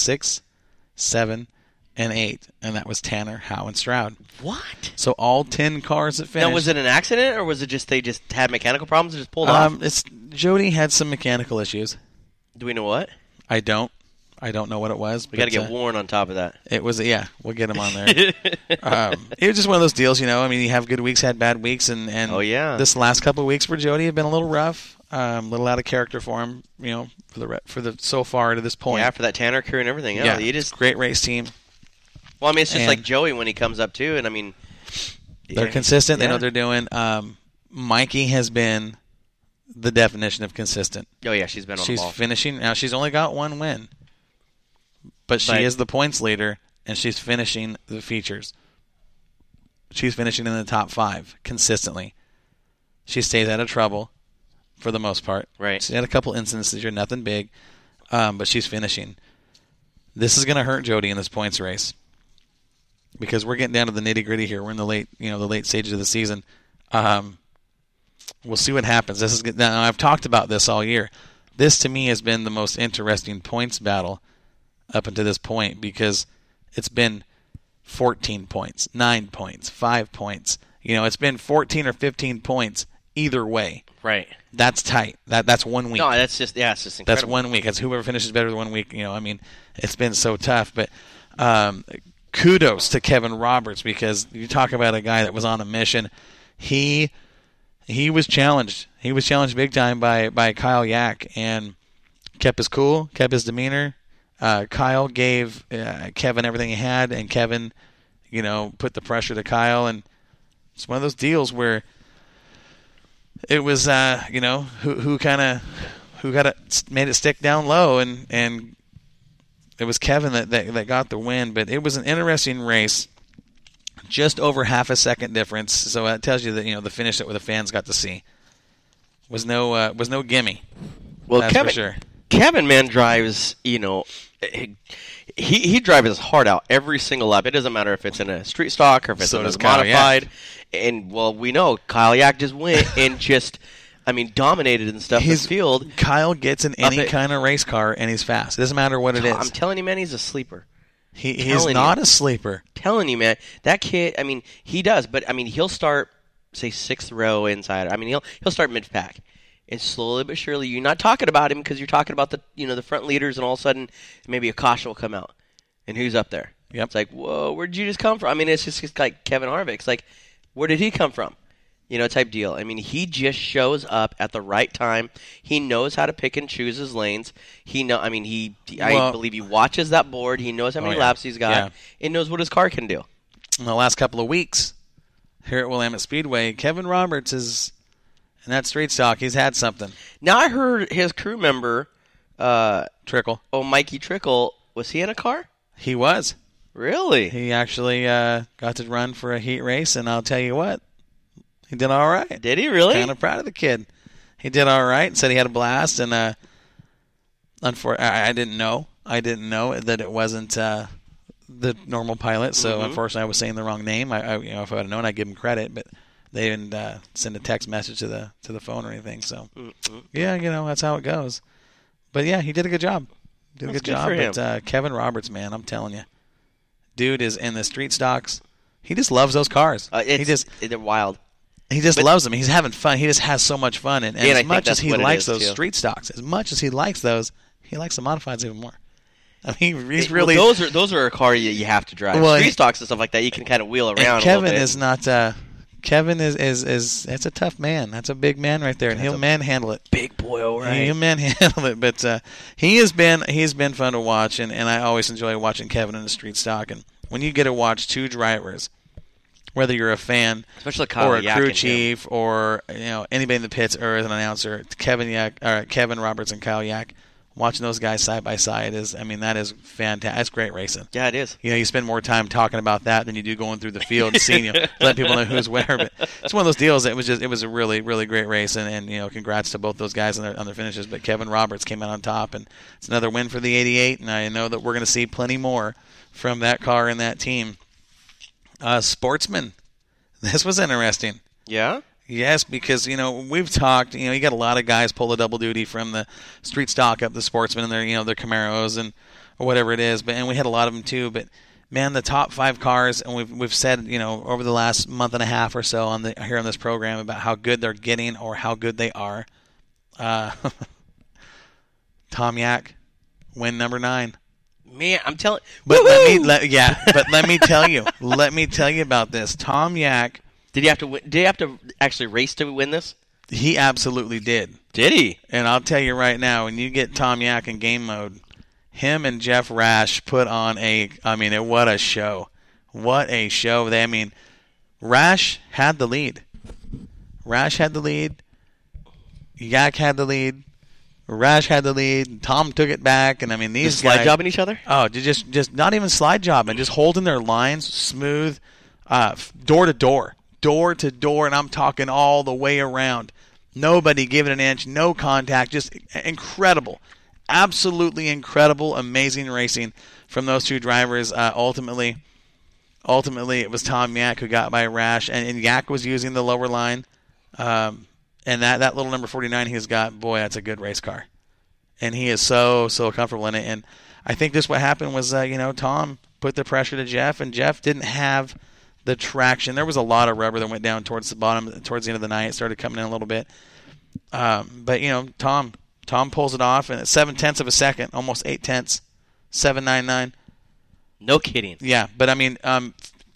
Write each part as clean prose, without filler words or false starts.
6, 7, and 8, and that was Tanner, Howe, and Stroud. What? So all 10 cars that finished. Now, was it an accident, or was it just they just had mechanical problems and just pulled off? Jody had some mechanical issues. Do we know what? I don't know what it was. We got to get Warren on top of that. It was, we'll get him on there. It was just one of those deals, you have good weeks, had bad weeks, and oh, yeah. This last couple of weeks for Jody have been a little rough, a little out of character for him, for the so far to this point. Yeah, for that Tanner crew and everything. Yeah, great race team. Well, I mean, it's just like Joey when he comes up too, and I mean, they're consistent. They know what they're doing. Mikey has been the definition of consistent. Oh yeah, she's been on the ball. She's finishing now. She's only got one win, but she is the points leader, and she's finishing the features. She's finishing in the top 5 consistently. She stays out of trouble for the most part. Right. She's had a couple instances here, nothing big, but she's finishing. This is going to hurt Jody in this points race because we're getting down to the nitty gritty here. We're in the late stages of the season. We'll see what happens. Now I've talked about this all year. This to me has been the most interesting points battle up until this point because it's been 14 points, 9 points, 5 points. It's been 14 or 15 points either way. Right. That's tight. That's 1 week. No, it's just incredible. That's 1 week. That's whoever finishes better than 1 week. It's been so tough. But kudos to Kevin Roberts because you talk about a guy that was on a mission. He was challenged. He was challenged big time by Kyle Yak and kept his cool, kept his demeanor. Kyle gave Kevin everything he had, and Kevin, put the pressure to Kyle. And it's one of those deals where it was, who got it, made it stick down low, and it was Kevin that got the win. But it was an interesting race. Just over half a second difference, so that tells you that the finish that the fans got to see was no gimme. Well, that's Kevin, for sure. Kevin man drives. He drives his heart out every single lap. It doesn't matter if it's in a street stock or if it's in a modified. And we know Kyle Yak just went and dominated and stuff in the field. Kyle gets in any kind of race car and he's fast. It doesn't matter what it is. I'm telling you, man, he's a sleeper. He's not a sleeper. Telling you, man, that kid. He does, but he'll start say 6th row inside. He'll start mid pack, and slowly but surely, you're not talking about him because you're talking about the front leaders, and all of a sudden maybe a caution will come out, and who's up there? Yep. It's like, whoa, where did you just come from? It's just like Kevin Harvick. It's like, where did he come from? Type deal. He just shows up at the right time. He knows how to pick and choose his lanes. I believe he watches that board. He knows how many laps he's got and knows what his car can do. In the last couple of weeks here at Willamette Speedway, Kevin Roberts is in that street stock. He's had something. Now I heard his crew member, Trickle. Oh, Mikey Trickle, was he in a car? He was. Really? He actually got to run for a heat race, and I'll tell you what. He did all right. Did he really? Kind of proud of the kid. He did all right. Said he had a blast, and I didn't know. I didn't know that it wasn't the normal pilot. So unfortunately, I was saying the wrong name. If I had known, I'd give him credit, but they didn't send a text message to the phone or anything. So yeah, that's how it goes. But yeah, he did a good job. Did a good job. But Kevin Roberts, man, I'm telling you, dude is in the street stocks. He just loves those cars. They're wild. He just loves them. He's having fun. He just has so much fun. And as much as he likes those street stocks, as much as he likes those, he likes the modifieds even more. He's really... Well, those are a car you have to drive. Well, street stocks and stuff like that, you can kind of wheel around Kevin a little bit. is not... Kevin is that's a tough man. That's a big man right there, and he'll manhandle it. Big boy, all right. He'll manhandle it, but he's been fun to watch, and I always enjoy watching Kevin in the street stock. And when you get to watch two drivers, whether you're a fan or a crew chief or anybody in the pits or as an announcer, Kevin Roberts and Kyle Yak, watching those guys side by side that is fantastic. That's great racing. Yeah, it is. You spend more time talking about that than you do going through the field and seeing let people know who's where. But it's one of those deals. It was a really, really great race, and congrats to both those guys on their finishes. But Kevin Roberts came out on top, and it's another win for the 88. And I know that we're going to see plenty more from that car and that team. Sportsman, this was interesting. Yeah. Yes, because, we've talked, you got a lot of guys pull the double duty from the street stock up the Sportsman and their Camaros, and or whatever it is. And we had a lot of them too. But man, the top 5 cars, and we've said, over the last month and a half or so here on this program about how good they're getting or how good they are. Tom Yak, win number 9. Man, I'm telling. But let me tell you about this. Tom Yak. Did he have to win? Did he have to actually race to win this? He absolutely did. Did he? And I'll tell you right now, when you get Tom Yak in game mode, him and Jeff Rash put on what a show. What a show. Rash had the lead. Yak had the lead. Rash had the lead. Tom took it back, and these just slide jobbing each other. Oh, just not even slide jobbing, just holding their lines smooth, door to door, and I'm talking all the way around. Nobody gave it an inch, no contact, just incredible, absolutely incredible, amazing racing from those two drivers. Ultimately, it was Tom Yak who got by Rash, and Yak was using the lower line. And that little number 49 he's got, boy, that's a good race car. And he is so comfortable in it. And I think just what happened was, Tom put the pressure to Jeff, and Jeff didn't have the traction. There was a lot of rubber that went down towards the bottom, towards the end of the night. It started coming in a little bit. But, Tom pulls it off, and at 0.7 of a second, almost 0.8, 7.99. No kidding. Yeah, but,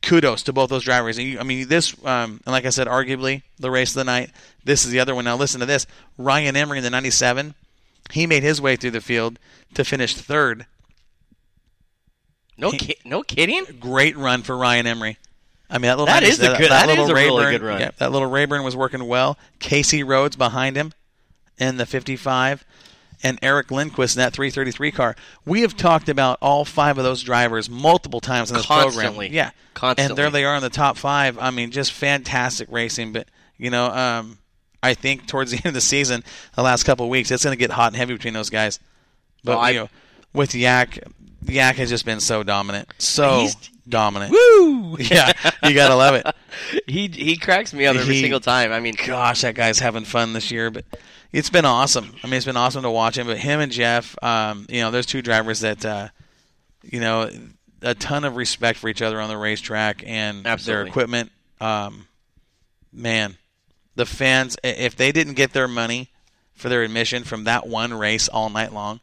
kudos to both those drivers. And this, and like I said, arguably the race of the night. This is the other one. Now listen to this. Ryan Emery in the 97, he made his way through the field to finish 3rd. No kidding? Great run for Ryan Emery. That little is a really good run. Yeah, that little Rayburn was working well. Casey Rhodes behind him in the 55. And Eric Lindquist in that 333 car. We have talked about all 5 of those drivers multiple times in this program. Yeah, constantly. And there they are in the top 5. Just fantastic racing. But, I think towards the end of the season, the last couple of weeks, it's going to get hot and heavy between those guys. But, with Yak has just been so dominant. Dominant. Woo! Yeah, you got to love it. He cracks me up every single time. Gosh, that guy's having fun this year. But it's been awesome. It's been awesome to watch him. But him and Jeff, there's two drivers that, a ton of respect for each other on the racetrack and Absolutely. Their equipment. Man, the fans, if they didn't get their money for their admission from that one race all night long,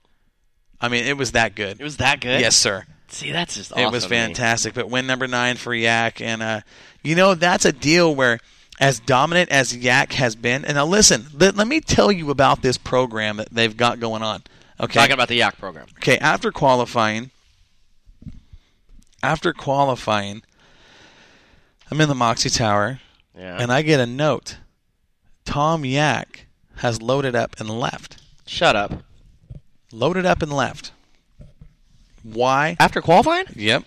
it was that good. It was that good? Yes, sir. See, that's just awesome. It was fantastic. But win number 9 for Yak. And, that's a deal where as dominant as Yak has been. And now listen, let me tell you about this program that they've got going on. Okay. Talking about the Yak program. Okay, after qualifying, I'm in the Moxie Tower, and I get a note. Tom Yak has loaded up and left. Shut up. Loaded up and left. Why? After qualifying? Yep.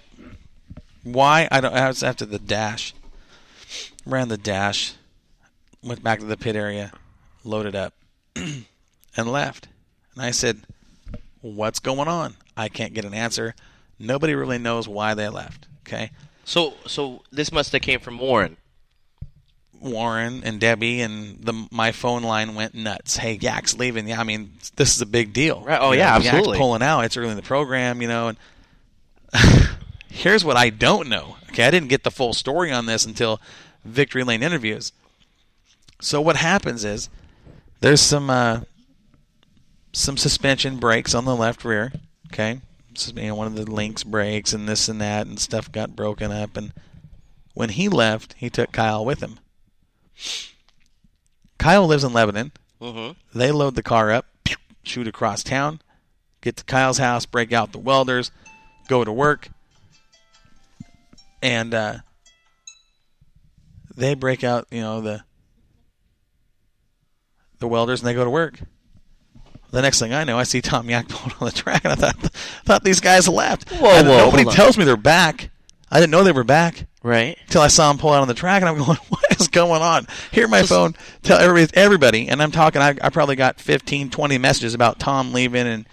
Why? I was after the dash. Ran the dash. Went back to the pit area. Loaded up. And left. And I said, what's going on? I can't get an answer. Nobody really knows why they left. Okay? So this must have came from Warren. Warren and Debbie and my phone line went nuts. Hey, Yak's leaving. Yeah, this is a big deal. Right. Oh, yeah, absolutely. Yak's pulling out. It's early in the program, And here's what I don't know. Okay, I didn't get the full story on this until Victory Lane interviews. So what happens is there's some suspension brakes on the left rear. Okay, one of the links breaks and this and that and stuff got broken up. And when he left, he took Kyle with him. Kyle lives in Lebanon. Mm-hmm. They load the car up, shoot across town, get to Kyle's house, break out the welders, go to work, and they break out, the welders, and they go to work. The next thing I know, I see Tom Yak pulling on the track, and I thought these guys left. Whoa, nobody tells me they're back. I didn't know they were back. Right. Until I saw him pull out on the track, and I'm going, what is going on? Hear my phone tell everybody, and I'm talking, I probably got 15, 20 messages about Tom leaving,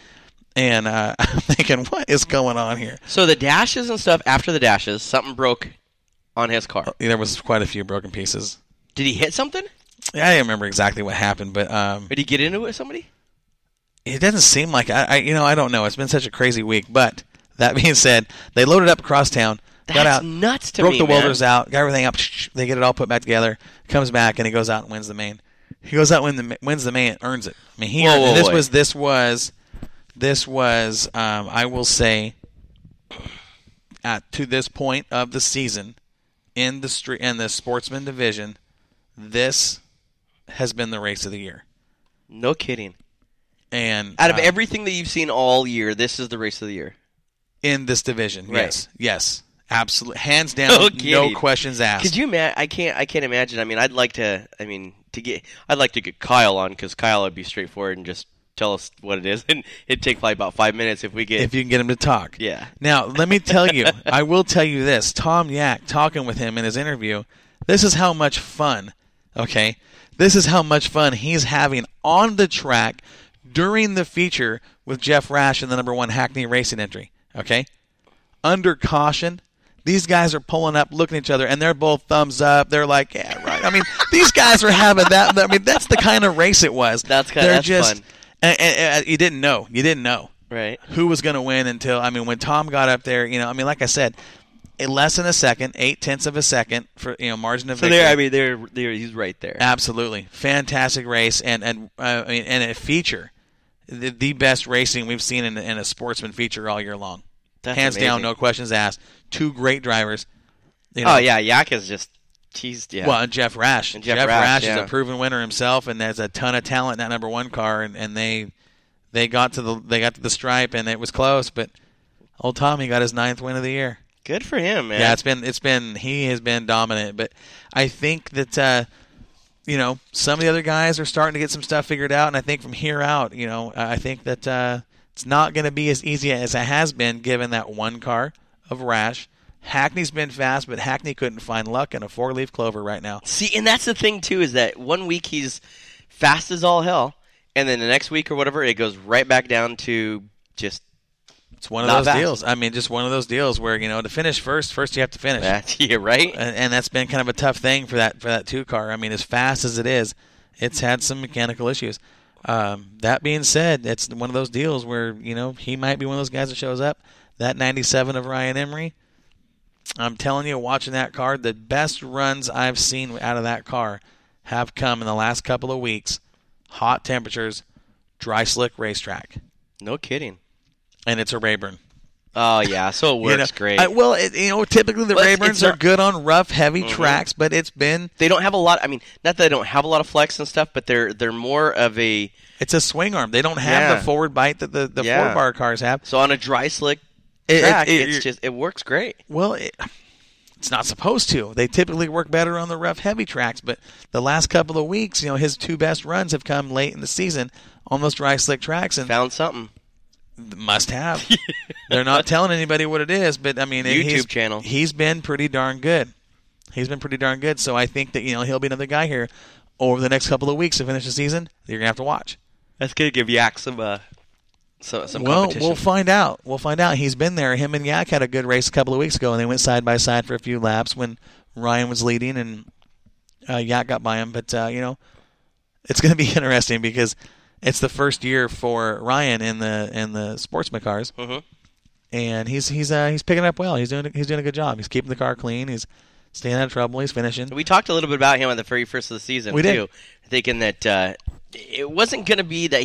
and I'm thinking, what is going on here? So the dashes and stuff, after the dashes, something broke on his car. There was quite a few broken pieces. Did he hit something? Yeah, I don't remember exactly what happened, but... Did he get into it with somebody? it doesn't seem like I don't know. It's been such a crazy week. But that being said, they loaded up across town, got out, nuts to broke me, the man. welders out, got everything up. They get it all put back together. Comes back and he goes out and wins the main. He goes out and wins the main, earns it. I mean, this was I will say to this point of the season in the sportsman division, this has been the race of the year. No kidding. And out of everything that you've seen all year, this is the race of the year in this division. Right. Yes, absolutely, hands down, no questions asked. Could you imagine? I can't imagine. I mean, I'd like to get Kyle on, because Kyle would be straightforward and just tell us what it is, and it'd take probably about 5 minutes if you can get him to talk. Yeah. Now, let me tell you, I will tell you this: Tom Yak, talking with him in his interview, this is how much fun. Okay, this is how much fun he's having on the track during the feature with Jeff Rash in the number 1 Hackney Racing entry. Okay, under caution. These guys are pulling up, looking at each other, and they're both thumbs up. They're like, yeah, right. I mean, these guys are having that. I mean, that's the kind of race it was. That's just, fun. And you didn't know. Right. Who was going to win until, I mean, when Tom got up there, like I said, less than a second, 0.8 of a second for, margin of victory. So I mean, he's right there. Absolutely. Fantastic race and a feature. The best racing we've seen in a sportsman feature all year long. That's hands amazing. down, no questions asked. 2 great drivers. Oh yeah, Yak is just yeah. Well, and Jeff Rash. And Jeff Rash is a proven winner himself, and there's a ton of talent in that number 1 car, and they got to the stripe, and it was close, but old Tommy got his 9th win of the year. Good for him, man. Yeah, he has been dominant, but I think that some of the other guys are starting to get some stuff figured out, and I think from here out, I think that it's not going to be as easy as it has been given that 1 car of Rash. Hackney's been fast, but Hackney couldn't find luck in a 4-leaf clover right now. See, and that's the thing, too, is that 1 week he's fast as all hell, and then the next week or whatever, it goes right back down to just it's one of those deals. I mean, just one of those deals where, to finish first you have to finish. Yeah, right? And that's been kind of a tough thing for that 2 car. I mean, as fast as it is, it's had some mechanical issues. That being said, it's one of those deals where, he might be one of those guys that shows up. That 97 of Ryan Emery, I'm telling you, watching that car, the best runs I've seen out of that car have come in the last couple of weeks. Hot temperatures, dry slick racetrack. No kidding. And it's a Rayburn. Oh, yeah, so it works great. Typically the Rayburns are good on rough, heavy tracks, but it's been... They don't have a lot... I mean, not that they don't have a lot of flex and stuff, but they're more of a... It's a swing arm. They don't have the forward bite that the 4-bar cars have. So on a dry, slick track, it works great. Well, it's not supposed to. They typically work better on the rough, heavy tracks, but the last couple of weeks, his 2 best runs have come late in the season on those dry, slick tracks. And found something. Must have. They're not telling anybody what it is, but I mean, YouTube channel. He's been pretty darn good. So I think that he'll be another guy here over the next couple of weeks to finish the season. You're gonna have to watch. That's gonna give Yak some competition. We'll find out. He's been there. Him and Yak had a good race a couple of weeks ago, and they went side by side for a few laps when Ryan was leading and Yak got by him. But it's gonna be interesting because it's the first year for Ryan in the sportsman cars, and he's picking up well. He's doing a good job. He's keeping the car clean. He's staying out of trouble. He's finishing. We talked a little bit about him on the very first of the season. We too, did. Thinking that it wasn't going to be that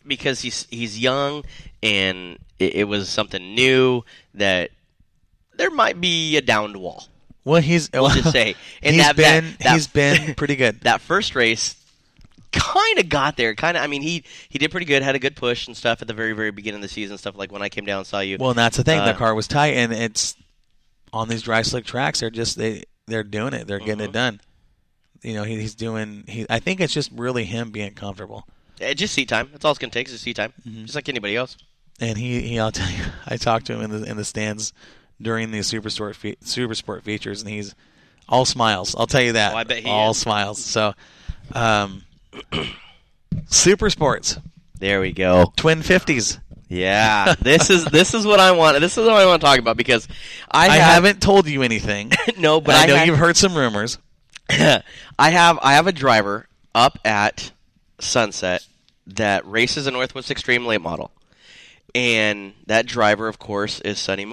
because he's young and it was something new, that there might be a downed wall. Well, we'll just say, and he's been pretty good. That first race kind of got there. I mean, he did pretty good, had a good push and stuff at the very, very beginning of the season, stuff like when I came down and saw you. Well, and that's the thing. The car was tight, and it's on these dry, slick tracks. They're doing it. They're getting it done. He's doing. I think it's just really him being comfortable. Yeah, just seat time. That's all it's going to take is seat time, just like anybody else. And I'll tell you, I talked to him in the stands during the Super Sport features, and he's all smiles. I'll tell you that. Oh, I bet he all is. Smiles. So. Super Sports. There we go. Twin 50s. Yeah, this is what I want. This is what I want to talk about because I haven't told you anything. No, but I know you've heard some rumors. I have a driver up at Sunset that races a Northwest Extreme late model. And that driver, of course, is Sonny